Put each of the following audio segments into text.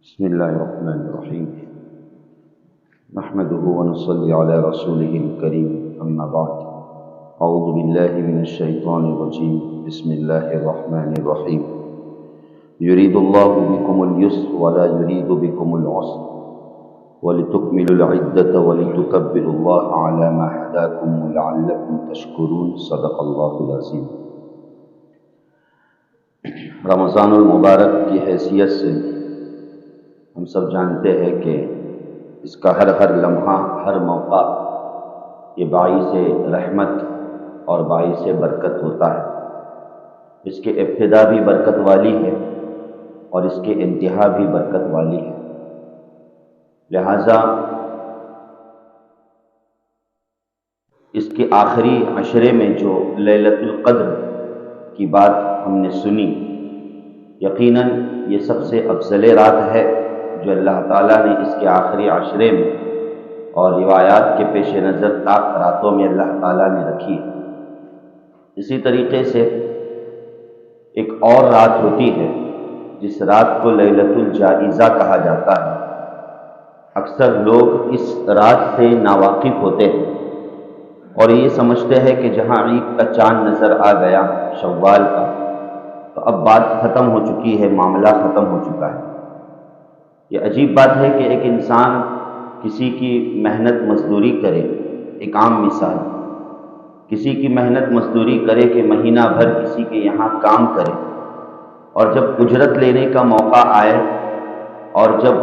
بسم الله الرحمن الرحيم نحمده ونصلي على رسوله الكريم أما بعد أعوذ بالله من الشيطان الرجيم بسم الله الرحمن الرحيم يريد الله بكم اليسر ولا يريد بكم العسر ولتكملوا العدة ولتكبروا الله على ما هداكم ولعلكم تشكرون صدق الله العظيم۔ رمضان المبارک کی حیثیت سے ہم سب جانتے ہیں کہ اس کا ہر لمحہ، ہر موقع یہ باعث رحمت اور باعث برکت ہوتا ہے۔ اس کے ابتدا بھی برکت والی ہے اور اس کے انتہا بھی برکت والی ہے، لہذا اس کے آخری عشرے میں جو لیلۃ القدر کی بات ہم نے سنی، یقیناً یہ سب سے افضل رات ہے جو اللہ تعالیٰ نے اس کے آخری عشرے میں اور روایات کے پیش نظر طاق راتوں میں اللہ تعالیٰ نے رکھی ہے۔ اسی طریقے سے ایک اور رات ہوتی ہے جس رات کو لیلۃ الجائزہ کہا جاتا ہے۔ اکثر لوگ اس رات سے ناواقف ہوتے ہیں اور یہ سمجھتے ہیں کہ جہاں عید کا چاند نظر آ گیا شوال کا تو اب بات ختم ہو چکی ہے، معاملہ ختم ہو چکا ہے۔ یہ عجیب بات ہے کہ ایک انسان کسی کی محنت مزدوری کرے، ایک عام مثال، کسی کی محنت مزدوری کرے کہ مہینہ بھر کسی کے یہاں کام کرے، اور جب اجرت لینے کا موقع آئے اور جب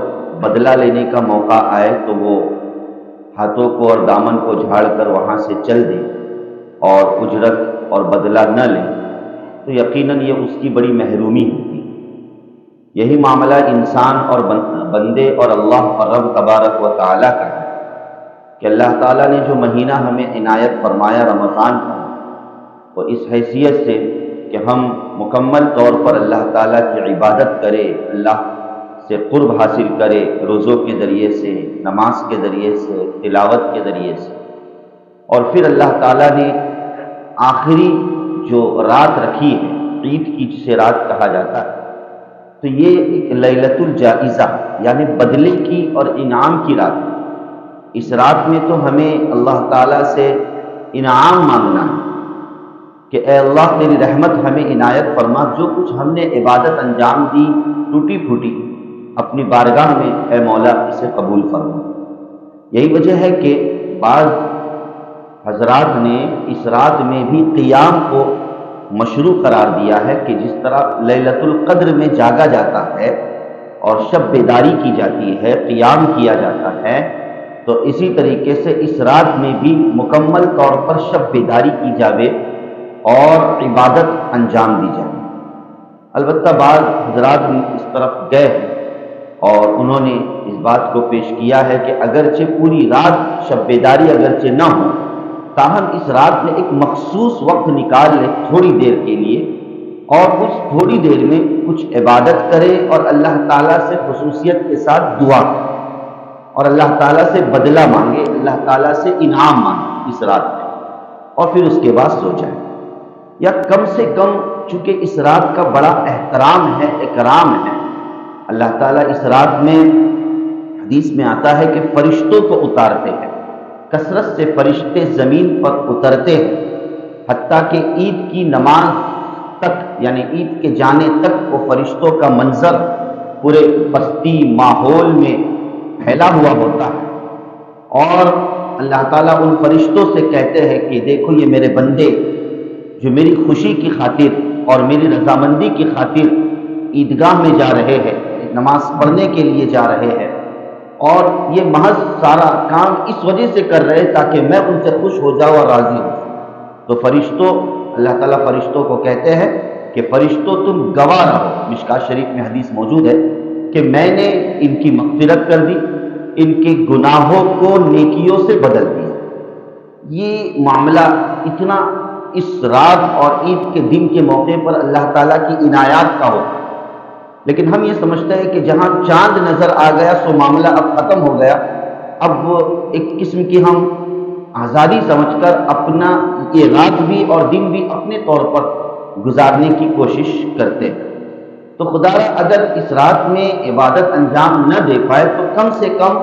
بدلہ لینے کا موقع آئے تو وہ ہاتھوں کو اور دامن کو جھاڑ کر وہاں سے چل دے اور اجرت اور بدلہ نہ لے، تو یقیناً یہ اس کی بڑی محرومی ہوتی ہے۔ یہی معاملہ انسان اور بندے اور اللہ اور رب تبارک و تعالیٰ کا ہے کہ اللہ تعالیٰ نے جو مہینہ ہمیں عنایت فرمایا رمضان کا، وہ اس حیثیت سے کہ ہم مکمل طور پر اللہ تعالیٰ کی عبادت کرے، اللہ سے قرب حاصل کرے، روزوں کے ذریعے سے، نماز کے ذریعے سے، تلاوت کے ذریعے سے، اور پھر اللہ تعالیٰ نے آخری جو رات رکھی ہے عید کی، جسے رات کہا جاتا ہے، تو یہ ایک لیلۃ الجائزہ یعنی بدلے کی اور انعام کی رات ہے۔ اس رات میں تو ہمیں اللہ تعالیٰ سے انعام مانگنا ہے کہ اے اللہ تیری رحمت ہمیں عنایت فرما، جو کچھ ہم نے عبادت انجام دی ٹوٹی پھوٹی، اپنی بارگاہ میں اے مولا اسے قبول فرما۔ یہی وجہ ہے کہ بعض حضرات نے اس رات میں بھی قیام کو مشروع قرار دیا ہے کہ جس طرح لیلۃ القدر میں جاگا جاتا ہے اور شب بیداری کی جاتی ہے، قیام کیا جاتا ہے، تو اسی طریقے سے اس رات میں بھی مکمل طور پر شب بیداری کی جاوے اور عبادت انجام دی جائے۔ البتہ بعض حضرات اس طرف گئے ہیں اور انہوں نے اس بات کو پیش کیا ہے کہ اگرچہ پوری رات شب بیداری اگرچہ نہ ہو، تاہم اس رات میں ایک مخصوص وقت نکال لے تھوڑی دیر کے لیے، اور اس تھوڑی دیر میں کچھ عبادت کرے اور اللہ تعالیٰ سے خصوصیت کے ساتھ دعا کرے اور اللہ تعالیٰ سے بدلہ مانگے، اللہ تعالیٰ سے انعام مانگے اس رات میں، اور پھر اس کے بعد سو جائے۔ یا کم سے کم چونکہ اس رات کا بڑا احترام ہے، اکرام ہے، اللہ تعالیٰ اس رات میں حدیث میں آتا ہے کہ فرشتوں کو اتارتے ہیں، کثرت سے فرشتے زمین پر اترتے ہیں، حتیٰ کہ عید کی نماز تک یعنی عید کے جانے تک وہ فرشتوں کا منظر پورے بستی ماحول میں پھیلا ہوا ہوتا ہے، اور اللہ تعالیٰ ان فرشتوں سے کہتے ہیں کہ دیکھو یہ میرے بندے جو میری خوشی کی خاطر اور میری رضامندی کی خاطر عیدگاہ میں جا رہے ہیں، نماز پڑھنے کے لیے جا رہے ہیں، اور یہ محض سارا کام اس وجہ سے کر رہے تاکہ میں ان سے خوش ہو جاؤں اور راضی ہو جاؤں۔ تو فرشتوں، اللہ تعالیٰ فرشتوں کو کہتے ہیں کہ فرشتوں تم گواہ رہو، مشکوٰۃ شریف میں حدیث موجود ہے کہ میں نے ان کی مغفرت کر دی، ان کے گناہوں کو نیکیوں سے بدل دیا۔ یہ معاملہ اتنا اس رات اور عید کے دن کے موقع پر اللہ تعالیٰ کی عنایات کا ہوتا ہے، لیکن ہم یہ سمجھتے ہیں کہ جہاں چاند نظر آ گیا سو معاملہ اب ختم ہو گیا، اب ایک قسم کی ہم آزادی سمجھ کر اپنا یہ رات بھی اور دن بھی اپنے طور پر گزارنے کی کوشش کرتے ہیں۔ تو خدا را اگر اس رات میں عبادت انجام نہ دے پائے تو کم سے کم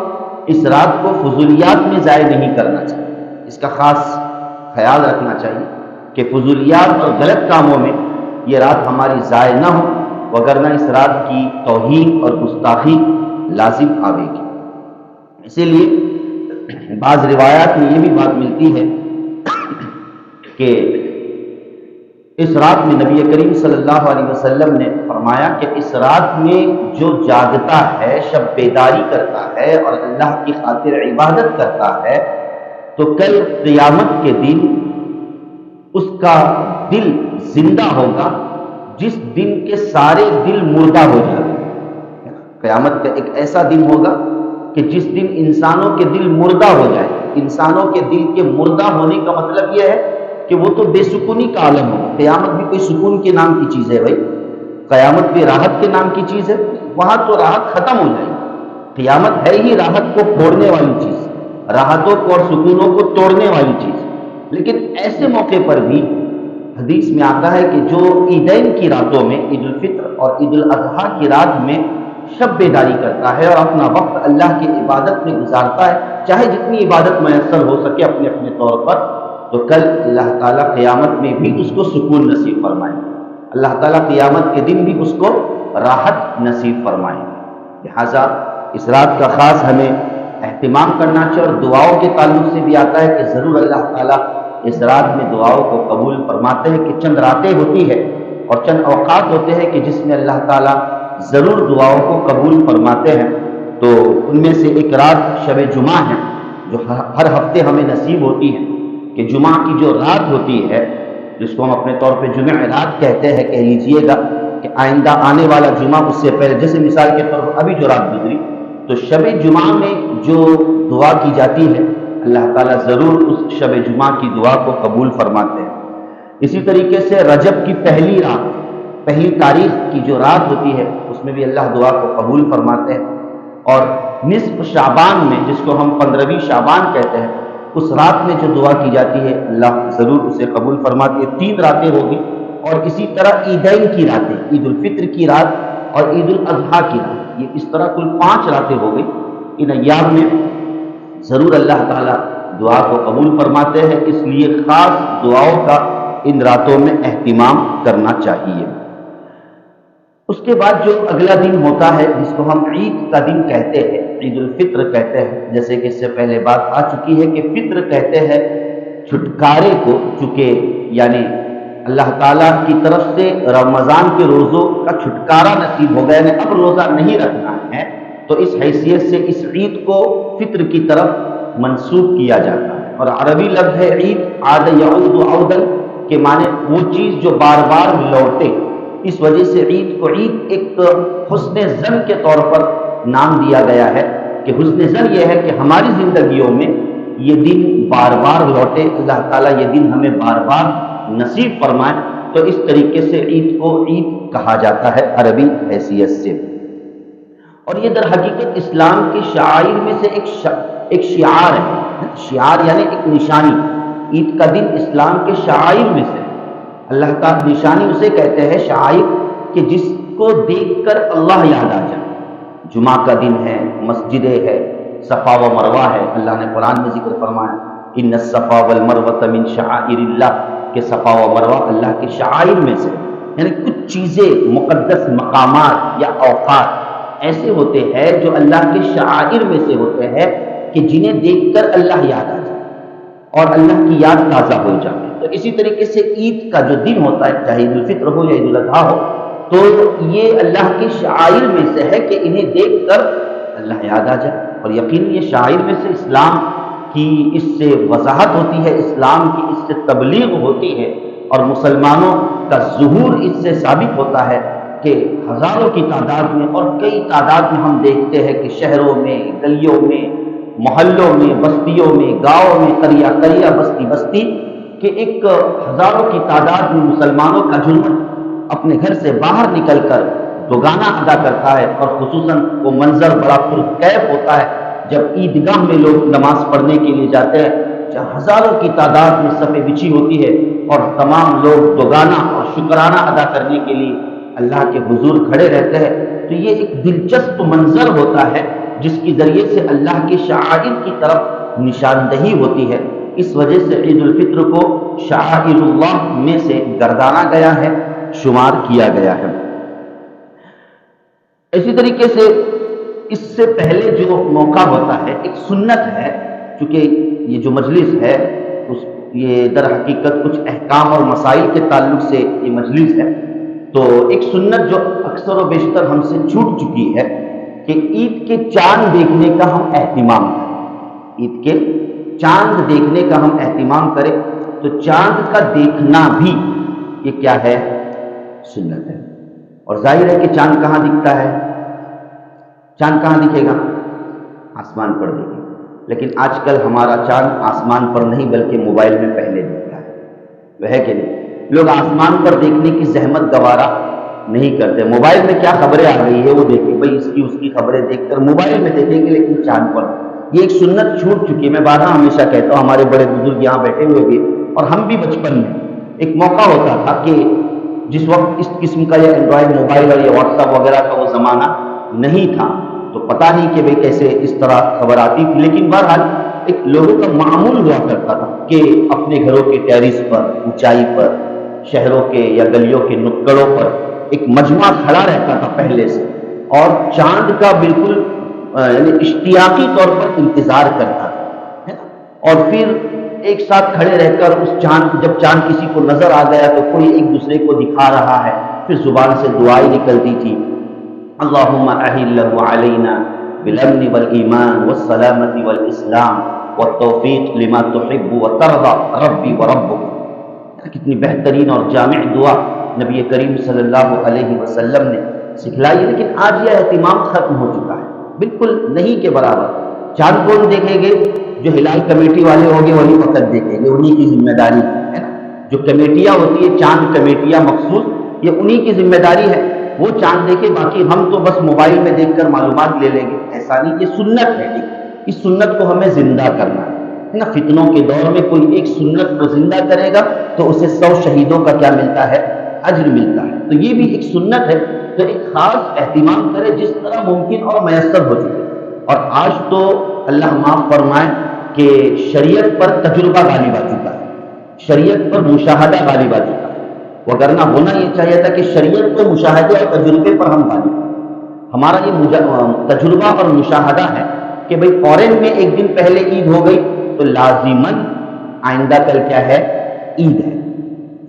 اس رات کو فضولیات میں ضائع نہیں کرنا چاہیے، اس کا خاص خیال رکھنا چاہیے کہ فضولیات اور غلط کاموں میں یہ رات ہماری ضائع نہ ہو، وگرنہ اس رات کی توہین اور گستاخی لازم آئے گی۔ اسی لیے بعض روایات میں یہ بھی بات ملتی ہے کہ اس رات میں نبی کریم صلی اللہ علیہ وسلم نے فرمایا کہ اس رات میں جو جاگتا ہے، شب بیداری کرتا ہے اور اللہ کی خاطر عبادت کرتا ہے، تو کل قیامت کے دن اس کا دل زندہ ہوگا جس دن کے سارے دل مردہ ہو جائیں گے۔ قیامت کا ایک ایسا دن ہوگا کہ جس دن انسانوں کے دل مردہ ہو جائے۔ انسانوں کے دل کے مردہ ہونے کا مطلب یہ ہے کہ وہ تو بے سکونی کا عالم ہوگا۔ قیامت بھی کوئی سکون کے نام کی چیز ہے بھائی، قیامت بھی راحت کے نام کی چیز ہے، وہاں تو راحت ختم ہو جائے گی۔ قیامت ہے ہی راحت کو پھوڑنے والی چیز، راحتوں کو اور سکونوں کو توڑنے والی چیز۔ لیکن ایسے موقع پر بھی حدیث میں آتا ہے کہ جو عیدین کی راتوں میں، عید الفطر اور عید الاضحیٰ کی رات میں شب بیداری کرتا ہے اور اپنا وقت اللہ کی عبادت میں گزارتا ہے، چاہے جتنی عبادت میسر ہو سکے اپنے اپنے طور پر، تو کل اللہ تعالیٰ قیامت میں بھی اس کو سکون نصیب فرمائے، اللہ تعالیٰ قیامت کے دن بھی اس کو راحت نصیب فرمائے۔ لہٰذا اس رات کا خاص ہمیں اہتمام کرنا چاہیے، اور دعاؤں کے تعلق سے بھی آتا ہے کہ ضرور اللہ تعالیٰ اس رات میں دعاؤں کو قبول فرماتے ہیں، کہ چند راتیں ہوتی ہے اور چند اوقات ہوتے ہیں کہ جس میں اللہ تعالیٰ ضرور دعاؤں کو قبول فرماتے ہیں۔ تو ان میں سے ایک رات شب جمعہ ہے جو ہر ہفتے ہمیں نصیب ہوتی ہے، کہ جمعہ کی جو رات ہوتی ہے جس کو ہم اپنے طور پہ جمعہ رات کہتے ہیں، کہہ لیجئے گا کہ آئندہ آنے والا جمعہ اس سے پہلے، جیسے مثال کے طور پر ابھی جو رات گزری، تو شب جمعہ میں جو دعا کی جاتی ہے اللہ تعالیٰ ضرور اس شب جمعہ کی دعا کو قبول فرماتے ہیں۔ اسی طریقے سے رجب کی پہلی رات، پہلی تاریخ کی جو رات ہوتی ہے اس میں بھی اللہ دعا کو قبول فرماتے ہیں، اور نصف شعبان میں جس کو ہم 15ویں شعبان کہتے ہیں، اس رات میں جو دعا کی جاتی ہے اللہ ضرور اسے قبول فرماتی ہے۔ 3 راتیں ہوگی، اور اسی طرح عیدین کی راتیں، عید الفطر کی رات اور عید الاضحیٰ کی رات، یہ اس طرح کل 5 راتیں ہو گئی۔ ان ایام میں ضرور اللہ تعالیٰ دعا کو قبول فرماتے ہیں، اس لیے خاص دعاؤں کا ان راتوں میں اہتمام کرنا چاہیے۔ اس کے بعد جو اگلا دن ہوتا ہے جس کو ہم عید کا دن کہتے ہیں، عید الفطر کہتے ہیں، جیسے کہ اس سے پہلے بات آ چکی ہے کہ فطر کہتے ہیں چھٹکارے کو، چونکہ یعنی اللہ تعالیٰ کی طرف سے رمضان کے روزوں کا چھٹکارا نصیب ہو گیا، یعنی اب روزہ نہیں رکھنا ہے، تو اس حیثیت سے اس عید کو فطر کی طرف منسوب کیا جاتا ہے۔ اور عربی لفظ ہے عید، عاد یعود عودا، کے معنی وہ چیز جو بار بار لوٹے، اس وجہ سے عید کو عید ایک حسن ظن کے طور پر نام دیا گیا ہے، کہ حسن ظن یہ ہے کہ ہماری زندگیوں میں یہ دن بار بار لوٹے، اللہ تعالیٰ یہ دن ہمیں بار بار نصیب فرمائے، تو اس طریقے سے عید کو عید کہا جاتا ہے عربی حیثیت سے۔ اور یہ در حقیقت اسلام کے شعائر میں سے ایک شعار ہے، شعار یعنی ایک نشانی۔ عید کا دن اسلام کے شعائر میں سے، اللہ کا نشانی اسے کہتے ہیں شعائر، کہ جس کو دیکھ کر اللہ یاد آ جائے۔ جمعہ کا دن ہے، مسجدیں ہے، صفا و مروہ ہے، اللہ نے قرآن میں ذکر فرمایا ان الصفا والمروہ من شعائر اللہ، کہ صفا و مروہ اللہ کے شعائر میں سے، یعنی کچھ چیزیں، مقدس مقامات یا اوقات ایسے ہوتے ہیں جو اللہ کے شعائر میں سے ہوتے ہیں کہ جنہیں دیکھ کر اللہ یاد آ جائے اور اللہ کی یاد تازہ ہو جائے۔ تو اسی طریقے سے عید کا جو دن ہوتا ہے، چاہے عید الفطر ہو یا عید الاضحیٰ ہو، تو یہ اللہ کے شعائر میں سے ہے کہ انہیں دیکھ کر اللہ یاد آ جائے۔ اور یقیناً یہ شعائر میں سے اسلام کی اس سے وضاحت ہوتی ہے، اسلام کی اس سے تبلیغ ہوتی ہے، اور مسلمانوں کا ظہور اس سے ثابت ہوتا ہے کہ ہزاروں کی تعداد میں اور کئی تعداد میں ہم دیکھتے ہیں کہ شہروں میں، گلیوں میں، محلوں میں، بستیوں میں، گاؤں میں، قریہ قریہ، بستی بستی، کہ ایک ہزاروں کی تعداد میں مسلمانوں کا جھومر اپنے گھر سے باہر نکل کر دوگانہ ادا کرتا ہے، اور خصوصاً وہ منظر بڑا پرکیف ہوتا ہے جب عیدگاہ میں لوگ نماز پڑھنے کے لیے جاتے ہیں، جہاں ہزاروں کی تعداد میں صفیں بچھی ہوتی ہے، اور تمام لوگ دوگانہ اور شکرانہ ادا کرنے کے لیے اللہ کے حضور کھڑے رہتے ہیں تو یہ ایک دلچسپ منظر ہوتا ہے جس کے ذریعے سے اللہ کے شعائر کی طرف نشاندہی ہوتی ہے. اس وجہ سے عید الفطر کو شعائر اللہ میں سے گردانا گیا ہے، شمار کیا گیا ہے. اسی طریقے سے اس سے پہلے جو موقع ہوتا ہے ایک سنت ہے، چونکہ یہ جو مجلس ہے یہ در حقیقت کچھ احکام اور مسائل کے تعلق سے یہ مجلس ہے، تو ایک سنت جو اکثر و بیشتر ہم سے چھوٹ چکی ہے کہ عید کے چاند دیکھنے کا ہم اہتمام کریں. عید کے چاند دیکھنے کا ہم اہتمام کریں تو چاند کا دیکھنا بھی یہ کیا ہے؟ سنت ہے. اور ظاہر ہے کہ چاند کہاں دکھتا ہے؟ چاند کہاں دکھے گا؟ آسمان پر دکھے. لیکن آج کل ہمارا چاند آسمان پر نہیں بلکہ موبائل میں پہلے دکھتا ہے. وہ ہے کہ نہیں؟ لوگ آسمان پر دیکھنے کی زحمت گوارا نہیں کرتے. موبائل میں کیا خبریں آ گئی ہے وہ دیکھیں، بھائی اس کی خبریں دیکھ کر موبائل میں دیکھیں گے لیکن چاند پر. یہ ایک سنت چھوٹ چکی ہے. میں بارہا ہمیشہ کہتا ہوں، ہمارے بڑے بزرگ یہاں بیٹھے ہوئے بھی اور ہم بھی بچپن میں ایک موقع ہوتا تھا کہ جس وقت اس قسم کا یہ اینڈرائڈ موبائل اور یہ واٹس ایپ وغیرہ کا وہ زمانہ نہیں تھا تو پتہ نہیں کہ بھئی کیسے اس طرح خبر آتی تھی. لیکن بہرحال ایک لوگوں کا معمول ہوا کرتا تھا کہ اپنے گھروں کے ٹیرس پر، اونچائی پر، شہروں کے یا گلیوں کے نکڑوں پر ایک مجموعہ کھڑا رہتا تھا پہلے سے اور چاند کا بالکل یعنی اشتیاقی طور پر انتظار کرتا تھا، ہے نا؟ اور پھر ایک ساتھ کھڑے رہ کر اس چاند، جب چاند کسی کو نظر آ گیا تو کوئی ایک دوسرے کو دکھا رہا ہے، پھر زبان سے دعائیں نکلتی تھی، اللہم احلہ علینا بالامن والایمان والسلامت والاسلام والتوفیق لما تحب وترضى ربی وربک. کتنی بہترین اور جامع دعا نبی کریم صلی اللہ علیہ وسلم نے سکھلائی. لیکن آج یہ اہتمام ختم ہو چکا ہے، بالکل نہیں کے برابر. چاند کون دیکھیں گے؟ جو ہلال کمیٹی والے ہوں گے وہی فقط دیکھیں گے، انہی کی ذمہ داری ہے نا. جو کمیٹیاں ہوتی ہے، چاند کمیٹیاں مخصوص، یہ انہی کی ذمہ داری ہے، وہ چاند دیکھے، باقی ہم تو بس موبائل میں دیکھ کر معلومات لے لیں گے. ایسا نہیں، یہ سنت ہے. اس سنت کو ہمیں زندہ کرنا ہے نا. فتنوں کے دور میں کوئی ایک سنت کو زندہ کرے گا تو اسے 100 شہیدوں کا کیا ملتا ہے؟ اجر ملتا ہے. تو یہ بھی ایک سنت ہے، تو ایک خاص اہتمام کرے جس طرح ممکن اور میسر ہو چکے. اور آج تو اللہ معاف فرمائے کہ شریعت پر تجربہ غالب آ چکا ہے، شریعت پر مشاہدہ غالب آ چکا ہے. وگرنہ ہونا یہ چاہیے تھا کہ شریعت کو مشاہدے اور تجربے پر ہم غالب. ہمارا یہ تجربہ اور مشاہدہ ہے کہ بھئی فورن میں ایک دن پہلے عید ہو گئی تو لازماً آئندہ کل کیا ہے؟ عید ہے.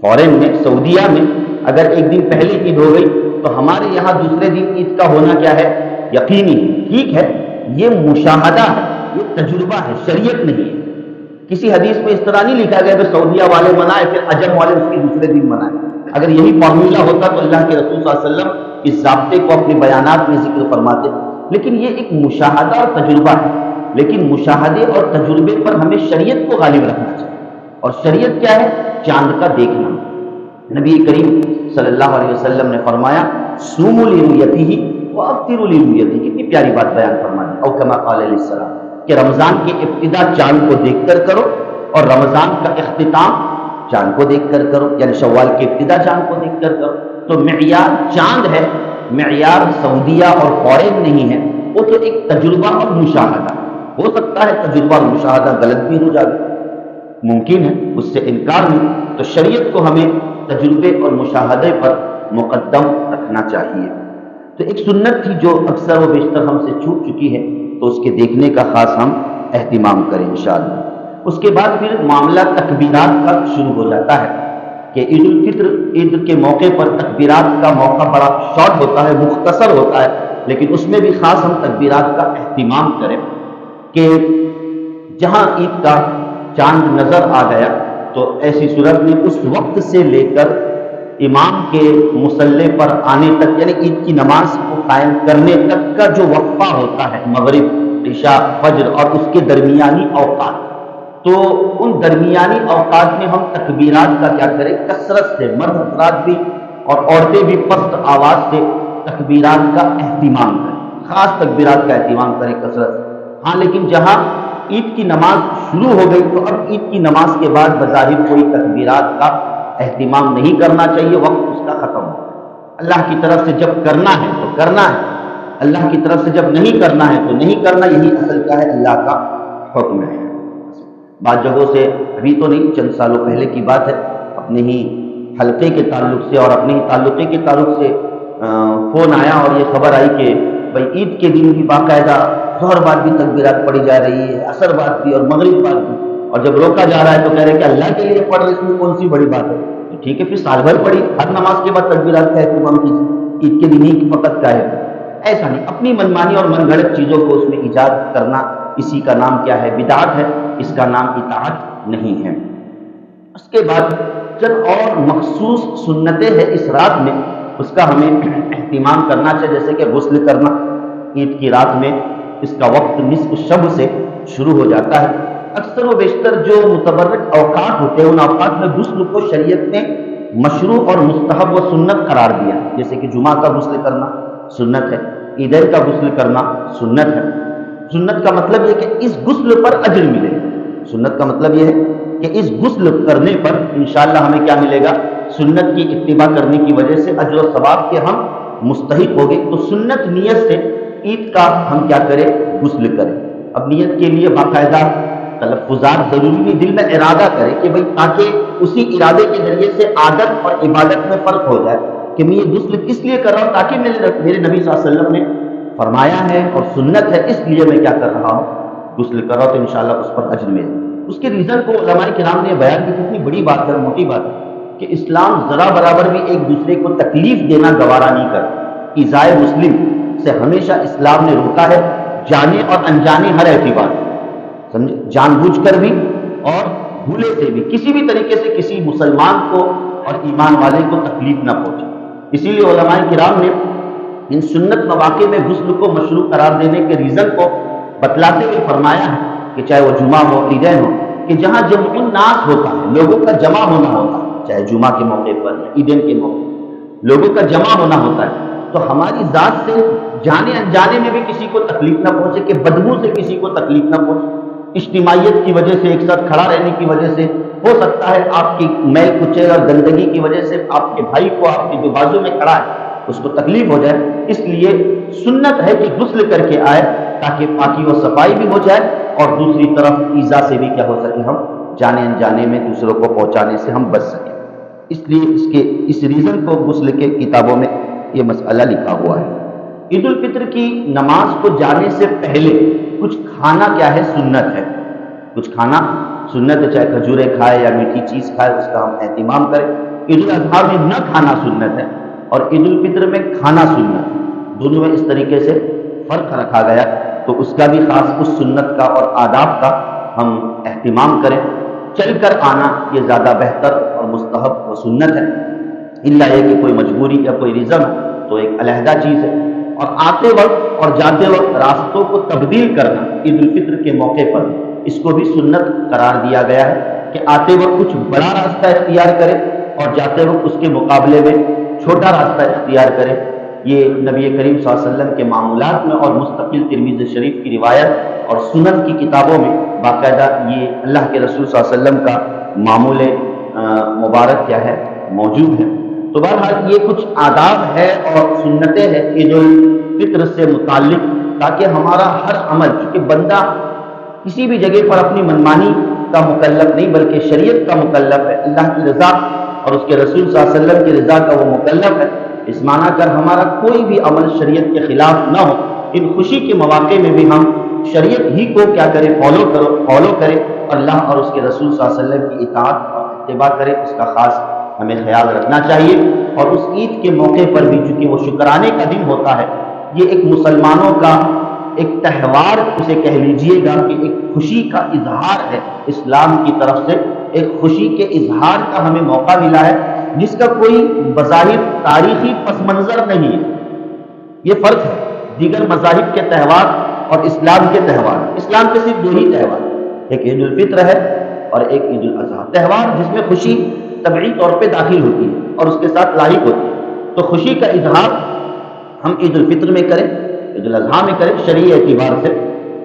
فورن میں، سعودیہ میں اگر ایک دن پہلے عید ہو گئی تو ہمارے یہاں دوسرے دن عید کا ہونا کیا ہے؟ یقینی. ٹھیک ہے، یہ مشاہدہ ہے، یہ تجربہ ہے، شریعت نہیں ہے. کسی حدیث میں اس طرح نہیں لکھا گیا کہ سعودیہ والے منائے پھر عجم والے اس کے دوسرے دن منائے. اگر یہی فارمولہ ہوتا تو اللہ کے رسول صلی اللہ علیہ وسلم اس ضابطے کو اپنے بیانات میں ذکر فرماتے. لیکن یہ ایک مشاہدہ اور تجربہ ہے. لیکن مشاہدے اور تجربے پر ہمیں شریعت کو غالب رکھنا چاہیے. اور شریعت کیا ہے؟ چاند کا دیکھنا. نبی کریم صلی اللہ علیہ وسلم نے فرمایا صوموا لرؤیتہ وافطروا لرؤیتہ. کتنی پیاری بات بیان فرمائی. او کما قال علیہ السلام کہ رمضان کی ابتدا چاند کو دیکھ کر کرو اور رمضان کا اختتام چاند کو دیکھ کر کرو، یعنی شوال کی ابتدا چاند کو دیکھ کر کرو. تو معیار چاند ہے، معیار سعودیہ اور فورن نہیں ہے. وہ تو ایک تجربہ اور مشاہدہ. ہو سکتا ہے تجربہ اور مشاہدہ غلط بھی ہو جائے، ممکن ہے، اس سے انکار نہیں. تو شریعت کو ہمیں تجربے اور مشاہدے پر مقدم رکھنا چاہیے. تو ایک سنت تھی جو اکثر و بیشتر ہم سے چھوٹ چکی ہے، تو اس کے دیکھنے کا خاص ہم اہتمام کریں انشاءاللہ. اس کے بعد پھر معاملہ تکبیرات کا شروع ہو جاتا ہے کہ عید الفطر، عید کے موقع پر تکبیرات کا موقع بڑا شارٹ ہوتا ہے، مختصر ہوتا ہے، لیکن اس میں بھی خاص ہم تکبیرات کا اہتمام کریں کہ جہاں عید کا چاند نظر آ گیا تو ایسی صورت میں اس وقت سے لے کر امام کے مصلی پر آنے تک، یعنی عید کی نماز کو قائم کرنے تک کا جو وقفہ ہوتا ہے، مغرب، عشاء، فجر اور اس کے درمیانی اوقات، تو ان درمیانی اوقات میں ہم تکبیرات کا کیا کریں؟ کثرت سے، مرد حضرات بھی اور عورتیں بھی پست آواز سے تکبیرات کا اہتمام کریں، خاص تکبیرات کا اہتمام کریں کثرت سے. ہاں لیکن جہاں عید کی نماز شروع ہو گئی تو اب عید کی نماز کے بعد بظاہر کوئی تکبیرات کا اہتمام نہیں کرنا چاہیے، وقت اس کا ختم ہو. اللہ کی طرف سے جب کرنا ہے تو کرنا ہے، اللہ کی طرف سے جب نہیں کرنا ہے تو نہیں کرنا، یہی اصل کیا ہے؟ اللہ کا حکم ہے۔ بعض جگہوں سے، ابھی تو نہیں، چند سالوں پہلے کی بات ہے، اپنے ہی حلقے کے تعلق سے اور اپنے ہی تعلقے کے تعلق سے فون آیا اور یہ خبر آئی کہ بھائی عید کے دن بھی باقاعدہ ظہر بعد بھی تکبیرات پڑھی جا رہی ہے، عصر بعد بھی اور مغرب بعد بھی، اور جب روکا جا رہا ہے تو کہہ رہے ہیں کہ اللہ کے لیے پڑھ رہے، اس میں کون سی بڑی بات ہے؟ تو ٹھیک ہے، پھر سال بھر پڑھی، ہر نماز کے بعد تکبیرات کا اہتمام کیجیے، عید کے دن ہی فقط کا ہے؟ ایسا نہیں، اپنی منمانی اور من گھڑت چیزوں کو اس میں ایجاد کرنا، اسی کا نام کیا ہے؟ بدعت ہے، اس کا نام اطاعت نہیں ہے۔ اس کے بعد چند اور مخصوص سنتیں ہیں اس رات میں، اس کا ہمیں اہتمام کرنا چاہیے، جیسے کہ غسل کرنا عید کی رات میں، اس کا وقت نصف شب سے شروع ہو جاتا ہے۔ اکثر و بیشتر جو متبرک اوقات ہوتے ہیں ان اوقات میں غسل کو شریعت نے مشروع اور مستحب و سنت قرار دیا، جیسے کہ جمعہ کا غسل کرنا سنت ہے، عیدین کا غسل کرنا سنت ہے۔ سنت کا مطلب یہ کہ اس غسل پر اجر ملے، سنت کا مطلب یہ ہے کہ اس غسل کرنے پر انشاءاللہ ہمیں کیا ملے گا؟ سنت کی اتباع کرنے کی وجہ سے اجر و ثواب کے ہم مستحق ہو گئے۔ تو سنت نیت سے عید کا ہم کیا کریں؟ غسل کریں۔ اب نیت کے لیے باقاعدہ تلفظات ضروری نہیں، دل میں ارادہ کریں کہ بھائی، تاکہ اسی ارادے کے ذریعے سے عادت اور عبادت میں فرق ہو جائے کہ میں یہ غسل کس لیے کر رہا ہوں، تاکہ میرے نبی صلی اللہ علیہ وسلم نے فرمایا ہے اور سنت ہے، اس لیے میں کیا کر رہا ہوں؟ غسل کر رہا ہوں، تو انشاءاللہ اس پر اجر ملے۔ اس کے ریزن کو علماء کرام نے بیان کی، کتنی بڑی بات ہے، موٹی بات ہے کہ اسلام ذرا برابر بھی ایک دوسرے کو تکلیف دینا گوارا نہیں کرتا۔ ایذائے مسلم سے ہمیشہ اسلام نے روکا ہے، جانے اور انجانے ہر اعتبار سے، سمجھے، جان بوجھ کر بھی اور بھولے سے بھی، کسی بھی طریقے سے کسی مسلمان کو اور ایمان والے کو تکلیف نہ پہنچے۔ اسی لیے علماء کرام نے ان سنت مواقع میں غسل کو مشروع قرار دینے کے ریزن کو بتلاتے ہوئے فرمایا ہے کہ چاہے وہ جمعہ ہو، عیدین ہو، کہ جہاں جمع الناس ہوتا ہے، لوگوں کا جمع ہونا ہوتا ہے، چاہے جمعہ کے موقع پر یا عیدین کے موقع پر لوگوں کا جمع ہونا ہوتا ہے، تو ہماری ذات سے جانے انجانے میں بھی کسی کو تکلیف نہ پہنچے، کہ بدبو سے کسی کو تکلیف نہ پہنچے۔ اجتماعیت کی وجہ سے، ایک ساتھ کھڑا رہنے کی وجہ سے ہو سکتا ہے آپ کی میل کچیل اور گندگی کی وجہ سے آپ کے بھائی کو، آپ کے جو بازو میں کھڑا ہے، اس کو تکلیف ہو جائے۔ اس لیے سنت ہے کہ غسل کر کے آئے، تاکہ پاکی و صفائی بھی ہو جائے اور دوسری طرف ایذا سے بھی کیا ہو سکے، ہم جانے انجانے میں دوسروں کو پہنچانے سے ہم بچ سکیں۔ اس لیے اس ریزن کو غسل کے کتابوں میں یہ مسئلہ لکھا ہوا ہے۔ عید الفطر کی نماز کو جانے سے پہلے کچھ کھانا کیا ہے؟ سنت ہے، کچھ کھانا سنت ہے، چاہے کھجورے کھائے یا میٹھی چیز کھائے، اس کا ہم اہتمام کریں۔ عید الاضحیٰ میں نہ کھانا سنت ہے اور عید الفطر میں کھانا سنت ہے، دونوں میں اس طریقے سے فرق رکھا گیا، تو اس کا بھی خاص اس سنت کا اور آداب کا ہم اہتمام کریں۔ چل کر آنا یہ زیادہ بہتر اور مستحب و سنت ہے، الا یہ کہ کوئی مجبوری یا کوئی ریزن ہو تو ایک علیحدہ چیز ہے۔ اور آتے وقت اور جاتے وقت راستوں کو تبدیل کرنا عید الفطر کے موقع پر، اس کو بھی سنت قرار دیا گیا ہے کہ آتے وقت کچھ بڑا راستہ اختیار کرے اور جاتے وقت اس کے مقابلے میں چھوٹا راستہ اختیار کرے۔ یہ نبی کریم صلی اللہ علیہ وسلم کے معمولات میں اور مستقل ترمذی شریف کی روایت اور سنن کی کتابوں میں باقاعدہ یہ اللہ کے رسول صلی اللہ علیہ وسلم کا معمول مبارک کیا ہے؟ موجود ہے۔ تو بہرحال یہ کچھ آداب ہے اور سنتیں ہیں عید الفطر سے متعلق، تاکہ ہمارا ہر عمل، چونکہ بندہ کسی بھی جگہ پر اپنی منمانی کا مکلف نہیں بلکہ شریعت کا مکلف ہے، اللہ کی رضا اور اس کے رسول صلی اللہ علیہ وسلم کی رضا کا وہ مکلف ہے، اس معنی کر ہمارا کوئی بھی عمل شریعت کے خلاف نہ ہو۔ ان خوشی کے مواقع میں بھی ہم شریعت ہی کو کیا کریں؟ فالو کریں، اللہ اور اس کے رسول صلی اللہ علیہ وسلم کی اطاعت اور اتباع کریں، اس کا خاص ہمیں خیال رکھنا چاہیے۔ اور اس عید کے موقع پر بھی، چونکہ وہ شکرانے کا دن ہوتا ہے، یہ ایک مسلمانوں کا ایک تہوار اسے کہہ لیجئے گا، کہ ایک خوشی کا اظہار ہے، اسلام کی طرف سے ایک خوشی کے اظہار کا ہمیں موقع ملا ہے، جس کا کوئی بظاہر تاریخی پس منظر نہیں ہے۔ یہ فرق ہے دیگر مذاہب کے تہوار اور اسلام کے تہوار۔ اسلام کے صرف دو ہی تہوار، ایک عید الفطر ہے اور ایک عید الاضحیٰ، تہوار جس میں خوشی طبعی طور پہ داخل ہوتی ہے اور اس کے ساتھ لاحق ہوتی ہے۔ تو خوشی کا اظہار ہم عید الفطر میں کریں، عید الاضحیٰ میں کریں شرعی اعتبار سے۔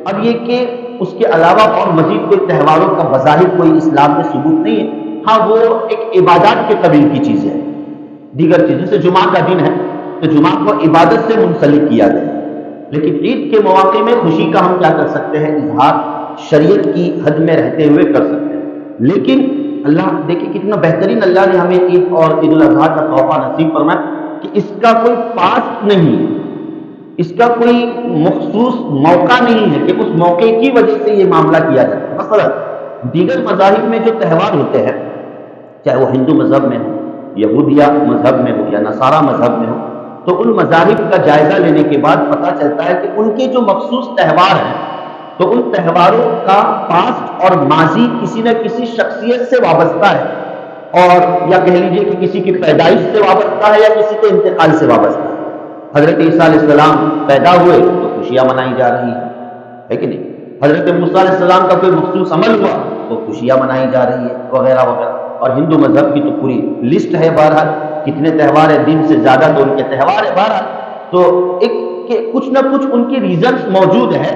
اب یہ کہ اس کے علاوہ اور مزید کوئی تہواروں کا بظاہر کوئی اسلام میں ثبوت نہیں ہے، ہاں وہ ایک عبادات کے قبیل کی چیز ہے، دیگر چیز جیسے جمعہ کا دن ہے تو جمعہ کو عبادت سے منسلک کیا گیا، لیکن عید کے مواقع میں خوشی کا ہم کیا کر سکتے ہیں؟ اظہار شریعت کی حد میں رہتے ہوئے کر سکتے ہیں۔ لیکن اللہ دیکھیں کتنا بہترین اللہ نے ہمیں عید اور عید الاضحیٰ کا تحفہ نصیب فرمایا کہ اس کا کوئی پاسٹ نہیں ہے، اس کا کوئی مخصوص موقع نہیں ہے کہ اس موقع کی وجہ سے یہ معاملہ کیا جائے۔ مثلا دیگر مذاہب میں جو تہوار ہوتے ہیں، چاہے وہ ہندو مذہب میں ہو، یہودیہ مذہب میں ہو یا نصارہ مذہب میں ہو، تو ان مذاہب کا جائزہ لینے کے بعد پتہ چلتا ہے کہ ان کے جو مخصوص تہوار ہیں تو ان تہواروں کا پاسٹ اور ماضی کسی نہ کسی شخصیت سے وابستہ ہے، اور یا کہہ لیجئے کہ کسی کی پیدائش سے وابستہ ہے یا کسی کے انتقال سے وابستہ ہے۔ حضرت عیسیٰ علیہ السلام پیدا ہوئے تو خوشیاں منائی جا رہی ہیں، ہے کہ نہیں؟ حضرت موسیٰ علیہ السلام کا کوئی مخصوص عمل ہوا تو خوشیاں منائی جا رہی ہے، وغیرہ وغیرہ۔ اور ہندو مذہب کی تو پوری لسٹ ہے، بہرحال کتنے تہوار ہیں، دن سے زیادہ تو ان کے تہوار ہے، بہرحال تو ایک کہ کچھ نہ کچھ ان کی ریزنز موجود ہے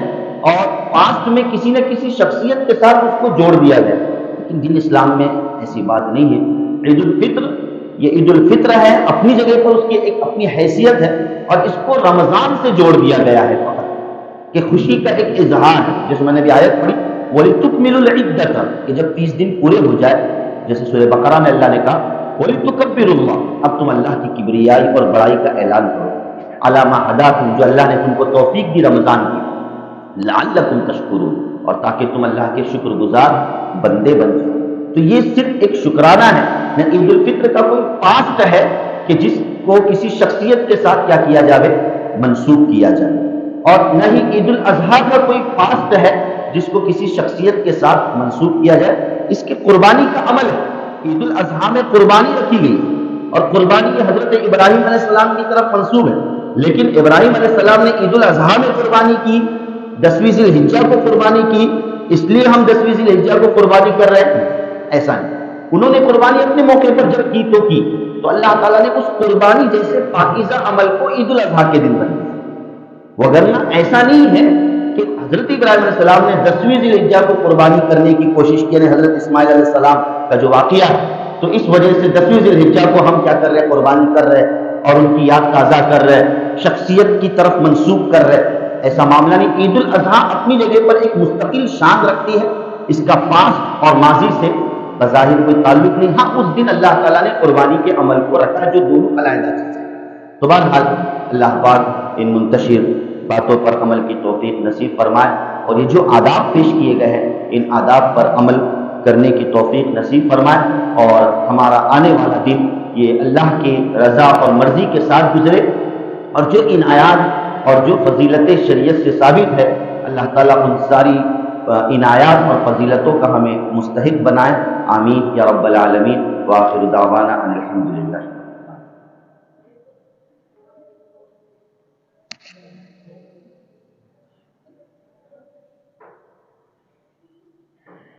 اور پاسٹ میں کسی نہ کسی شخصیت کے ساتھ اس کو جوڑ دیا گیا، لیکن دین اسلام میں ایسی بات نہیں ہے۔ عید الفطر، یہ عید الفطر ہے، اپنی جگہ پر اس کی ایک اپنی حیثیت ہے، اور اس کو رمضان سے جوڑ دیا گیا ہے فقط کہ خوشی کا ایک اظہار ہے، جیسے میں نے بھی آیت پڑھی وَلِتُكْمِلُوا الْعِدَّةَ، کہ جب 30 دن پورے ہو جائے، جیسے سورہ بقرہ میں اللہ نے کہا وَلِتُكَبِّرُوا اللَّهَ، اب تم اللہ کی کبریائی اور بڑائی کا اعلان کرو، عَلَىٰ مَا هَدَاكُمْ، جو اللہ نے تم کو توفیق دی رمضان کی، لَعَلَّكُمْ تَشْكُرُونَ، اور تاکہ تم اللہ کے شکر گزار بندے بن جاؤ۔ تو یہ صرف ایک شکرانہ ہے، نہ عید الفطر کا کوئی پاسٹ ہے کہ جس کو کسی شخصیت کے ساتھ کیا کیا جائے، منسوب کیا جائے، اور نہ ہی عید الاضحیٰ کا کوئی پاسٹ ہے جس کو کسی شخصیت کے ساتھ منسوب کیا جائے۔ اس کے قربانی کا عمل ہے، عید الاضحیٰ میں قربانی رکھی گئی، اور قربانی یہ حضرت ابراہیم علیہ السلام کی طرف منسوب ہے، لیکن ابراہیم علیہ السلام نے عید الاضحیٰ میں قربانی کی، 10ویں ذی الحجہ کو قربانی کی، اس لیے ہم 10ویں ذی الحجہ کو قربانی کر رہے ہیں، ایسا نہیں۔ انہوں نے قربانی اپنے موقع پر جب کی تو اللہ تعالیٰ نے اس قربانی جیسے پاکیزہ عمل کو عید الاضحیٰ کے دن بنا دیا، وگرنہ ایسا نہیں ہے کہ حضرت ابراہیم علیہ السلام نے 10ویں ذی الحجہ کو قربانی کرنے کی کوشش کی، حضرت اسماعیل علیہ السلام کا جو واقعہ ہے، تو اس وجہ سے 10ویں ذی الحجہ کو ہم کیا کر رہے ہیں؟ قربانی کر رہے ہیں، اور ان کی یاد تازہ کر رہے ہیں، شخصیت کی طرف منسوب کر رہے ہیں، ایسا معاملہ نہیں۔ عید الاضحیٰ اپنی جگہ پر ایک مستقل شان رکھتی ہے، اس کا پاسٹ اور ماضی سے بظاہر کوئی تعلق نہیں۔ ہاں اس دن اللہ تعالیٰ نے قربانی کے عمل کو رکھا، جو دونوں علیحدہ چیزیں ہیں۔ تو بہرحال اللہ پاک ان منتشر باتوں پر عمل کی توفیق نصیب فرمائے، اور یہ جو آداب پیش کیے گئے ہیں ان آداب پر عمل کرنے کی توفیق نصیب فرمائے، اور ہمارا آنے والا دن یہ اللہ کی رضا اور مرضی کے ساتھ گزرے، اور جو عنایات اور جو فضیلت شریعت سے ثابت ہے اللہ تعالیٰ ان ساری عنایات اور فضیلتوں کا ہمیں مستحق بنائے، آمین یا رب العالمین۔ وآخر دعوانا ان الحمدللہ۔